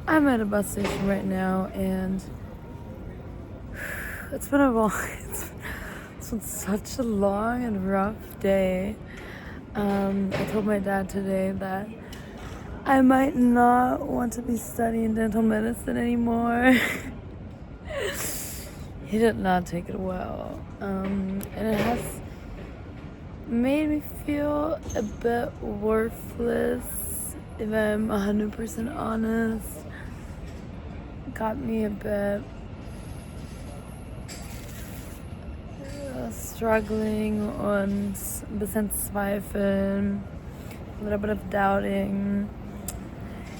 I'm at a bus station right now, and it's been a long, it's been such a long and rough day. I told my dad today that I might not want to be studying dental medicine anymore. He did not take it well, and it has made me feel a bit worthless, if I'm 100% honest. Got me a bit struggling und ein bisschen zweifeln, a little bit of doubting.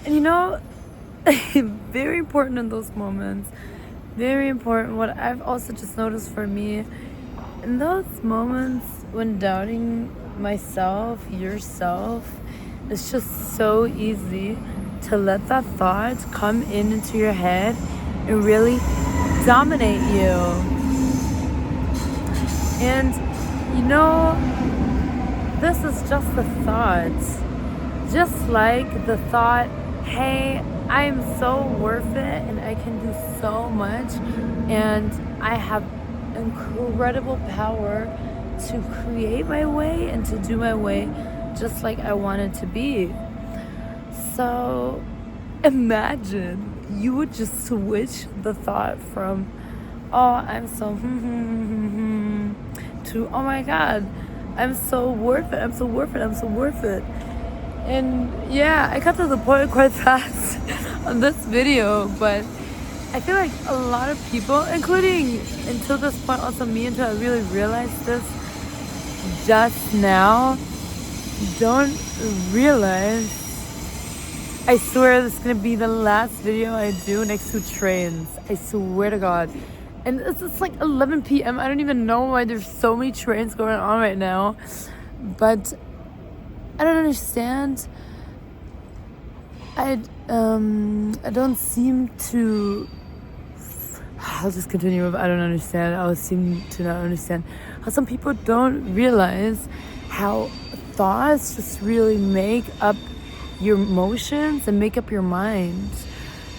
And you know, very important in those moments, very important. What I've also just noticed for me, in those moments when doubting myself, yourself, it's just so easy to let that thought come into your head and really dominate you. And you know, this is just the thought. Just like the thought, hey, I am so worth it and I can do so much and I have incredible power to create my way and to do my way just like I want it to be. So imagine you would just switch the thought from, oh, I'm so to, oh my God, I'm so worth it, I'm so worth it, I'm so worth it. And yeah, I got to the point quite fast on this video, but I feel like a lot of people, including until this point also me, until I really realized this just now, don't realize, I swear this is gonna be the last video I do next to trains. I swear to God. And it's like 11 p.m. I don't even know why there's so many trains going on right now. But I don't understand. I don't seem to... I'll just continue with I don't understand. I'll seem to not understand how some people don't realize how thoughts just really make up your emotions and make up your mind.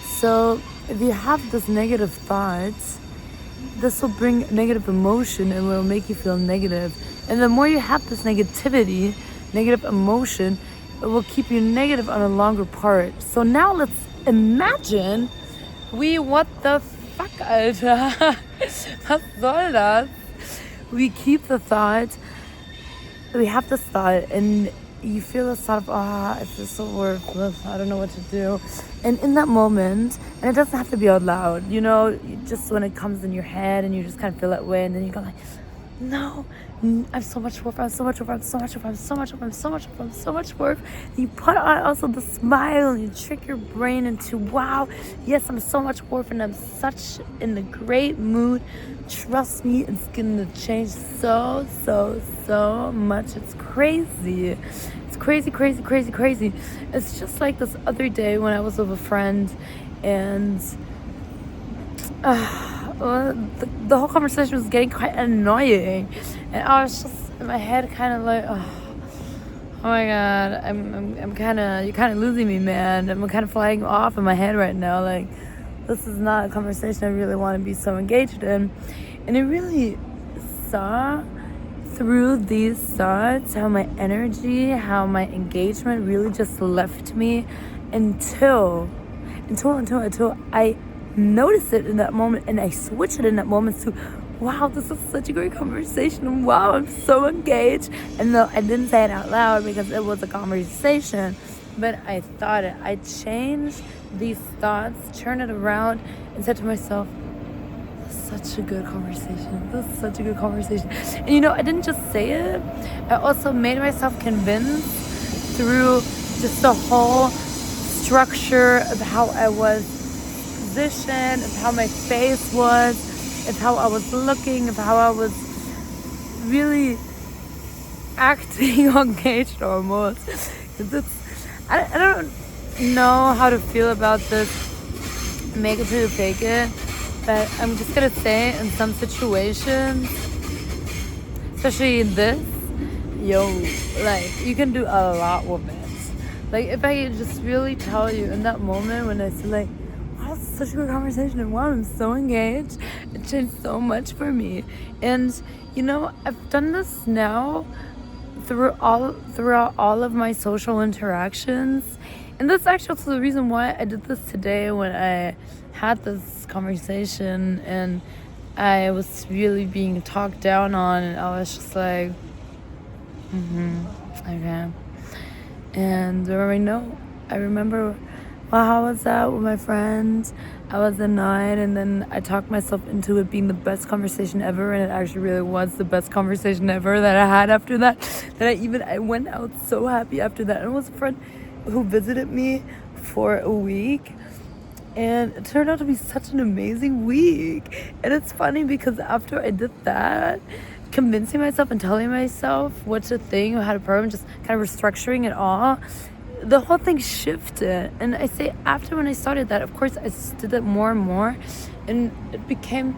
So if you have this negative thoughts, this will bring negative emotion and will make you feel negative. And the more you have this negativity, negative emotion, it will keep you negative on a longer part. So now let's imagine what the fuck, Alter? Was soll das? We keep the thought, we have this thought, and you feel this thought of, I feel so worthless, I don't know what to do. And in that moment, and it doesn't have to be out loud, you know, just when it comes in your head and you just kind of feel that way, and then you go like, no, I'm so much worth, I'm so much worth, I'm so much worth, I'm so much worth, I'm so much worth, I'm so much worth. You put on also the smile and you trick your brain into, wow, yes, I'm so much worth and I'm such in a great mood. Trust me, it's gonna change so much. It's crazy. It's crazy. It's just like this other day when I was with a friend and the whole conversation was getting quite annoying, and I was just in my head kind of like, oh my God, I'm kind of, you're kind of losing me, man. I'm kind of flying off in my head right now. Like, this is not a conversation I really want to be so engaged in. And it really saw through these thoughts how my energy, how my engagement really just left me until I notice it in that moment and I switch it in that moment to, wow, this is such a great conversation, wow, I'm so engaged. And no, I didn't say it out loud because it was a conversation, but I thought it. I changed these thoughts, turned it around and said to myself, this is such a good conversation, this is such a good conversation. And you know, I didn't just say it, I also made myself convinced through just the whole structure of how I was position, of how my face was, of how I was looking, of how I was really acting engaged almost. I don't know how to feel about this make it till you fake it, but I'm just gonna say in some situations, especially in this, like, you can do a lot with it. Like, if I could just really tell you in that moment when I said, like, wow, it's such a good conversation, and wow, I'm so engaged. It changed so much for me. And, you know, I've done this now throughout all of my social interactions. And that's actually also the reason why I did this today when I had this conversation and I was really being talked down on, and I was just like, okay. And I remember, well, how was that with my friends? I was annoyed, and then I talked myself into it being the best conversation ever, and it actually really was the best conversation ever that I had after that. I went out so happy after that. And it was a friend who visited me for a week, and it turned out to be such an amazing week. And it's funny because after I did that, convincing myself and telling myself what to think or how to program, just kind of restructuring it all, the whole thing shifted. And I say after when I started that, of course I did it more and more, and it became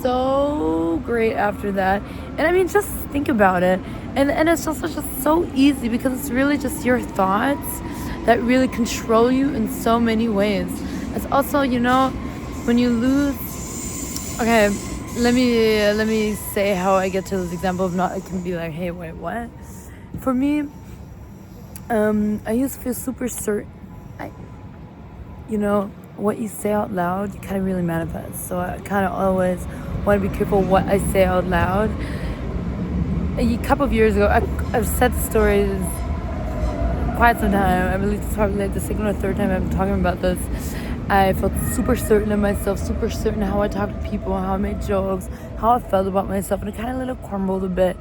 so great after that. And I mean, just think about it, and it's also just so easy because it's really just your thoughts that really control you in so many ways. It's also, you know, when you lose, okay, let me say how I get to this example. Of not, it can be like, hey, wait, what? For me, I used to feel super certain. You know, what you say out loud, you kind of really manifest. So I kind of always want to be careful what I say out loud. A couple of years ago, I've said stories quite some time. I believe it's probably like the second or third time I'm talking about this. I felt super certain of myself, super certain how I talked to people, how I made jokes, how I felt about myself, and it kind of let it crumbled a bit.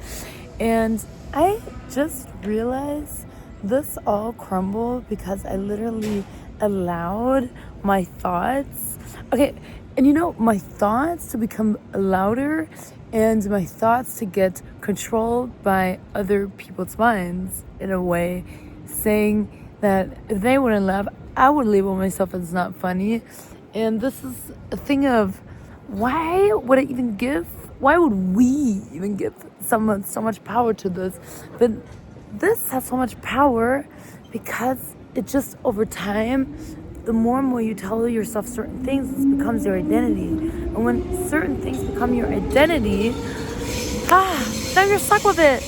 And I just realized this all crumbled because I literally allowed my thoughts. Okay, and you know, my thoughts to become louder and my thoughts to get controlled by other people's minds in a way, saying that if they wouldn't laugh, I would label myself as not funny. And this is a thing of why would we even give someone so much power to this? But this has so much power because it just over time, the more and more you tell yourself certain things, it becomes your identity. And when certain things become your identity, now you're stuck with it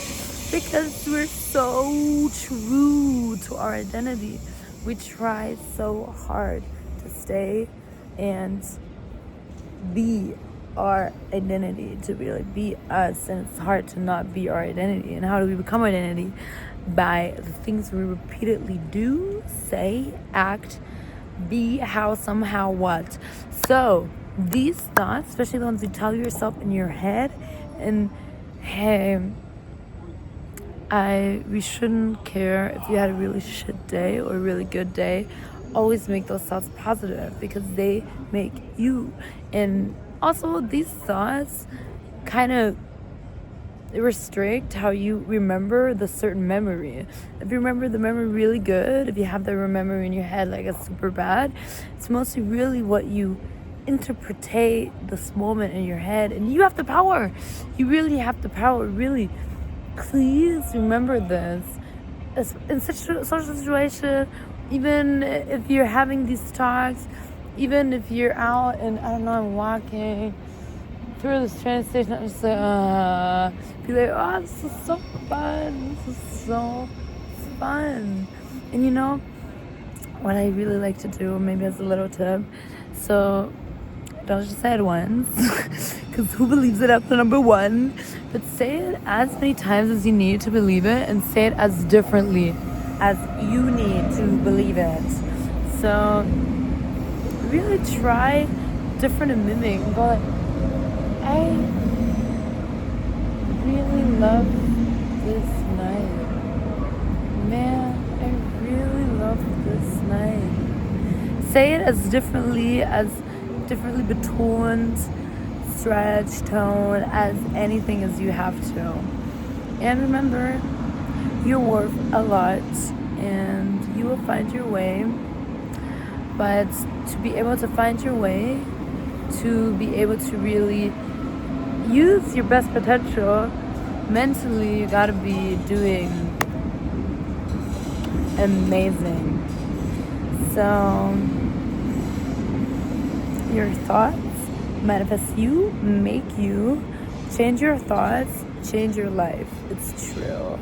because we're so true to our identity. We try so hard to stay and be our identity, to really be us, and it's hard to not be our identity. And how do we become our identity? By the things we repeatedly do, say, act, be, how, somehow, what. So these thoughts, especially the ones you tell yourself in your head, and hey, we shouldn't care if you had a really shit day or a really good day. Always make those thoughts positive because they make you. And also, these thoughts kind of restrict how you remember the certain memory. If you remember the memory really good, if you have the memory in your head like it's super bad, it's mostly really what you interpretate this moment in your head. And you have the power. You really have the power, really. Please remember this. In such a social situation, even if you're having these talks, even if you're out and, I don't know, I'm walking through this train station, I'm just like, be like, oh, this is so fun. This is so fun. And you know, what I really like to do, maybe as a little tip, so don't just say it once, because who believes it after number one? But say it as many times as you need to believe it, and say it as differently as you need to believe it. So really try different and mimic. But I really love this night. Man, I really love this night. Say it as differently betoned, stretch, tone, as anything as you have to. And remember, you're worth a lot and you will find your way. But to be able to find your way, to be able to really use your best potential, mentally you gotta be doing amazing. So, your thoughts manifest you, make you. Change your thoughts, change your life. It's true.